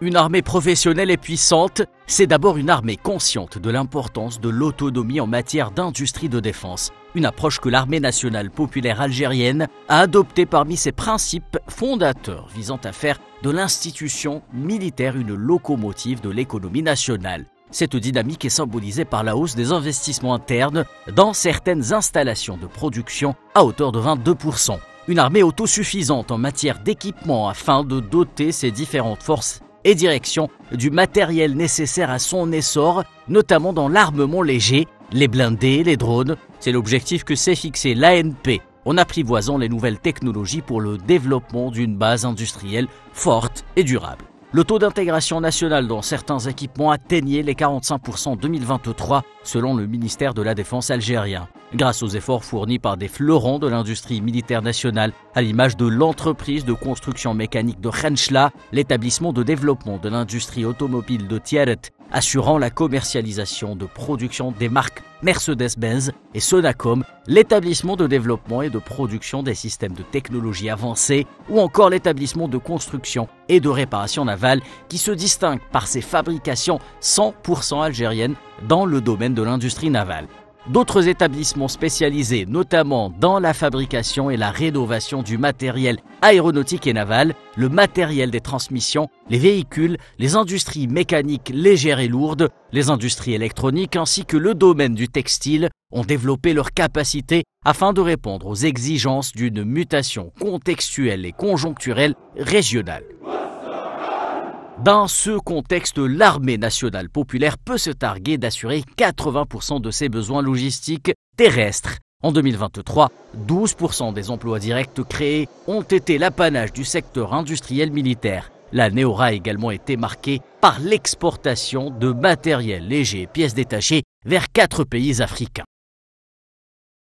Une armée professionnelle et puissante, c'est d'abord une armée consciente de l'importance de l'autonomie en matière d'industrie de défense. Une approche que l'armée nationale populaire algérienne a adoptée parmi ses principes fondateurs visant à faire de l'institution militaire une locomotive de l'économie nationale. Cette dynamique est symbolisée par la hausse des investissements internes dans certaines installations de production à hauteur de 22%. Une armée autosuffisante en matière d'équipement afin de doter ses différentes forces et directions du matériel nécessaire à son essor, notamment dans l'armement léger, les blindés, les drones. C'est l'objectif que s'est fixé l'ANP en apprivoisant les nouvelles technologies pour le développement d'une base industrielle forte et durable. Le taux d'intégration nationale dans certains équipements atteignait les 45% en 2023, selon le ministère de la Défense algérien. Grâce aux efforts fournis par des fleurons de l'industrie militaire nationale, à l'image de l'entreprise de construction mécanique de Khenchla, l'établissement de développement de l'industrie automobile de Tiaret, assurant la commercialisation de production des marques Mercedes-Benz et Sonacom, l'établissement de développement et de production des systèmes de technologie avancée ou encore l'établissement de construction et de réparation navale qui se distingue par ses fabrications 100% algériennes dans le domaine de l'industrie navale. D'autres établissements spécialisés, notamment dans la fabrication et la rénovation du matériel aéronautique et naval, le matériel des transmissions, les véhicules, les industries mécaniques légères et lourdes, les industries électroniques ainsi que le domaine du textile ont développé leurs capacités afin de répondre aux exigences d'une mutation contextuelle et conjoncturelle régionale. Dans ce contexte, l'armée nationale populaire peut se targuer d'assurer 80% de ses besoins logistiques terrestres. En 2023, 12% des emplois directs créés ont été l'apanage du secteur industriel militaire. L'année aura également été marquée par l'exportation de matériel léger et pièces détachées vers 4 pays africains.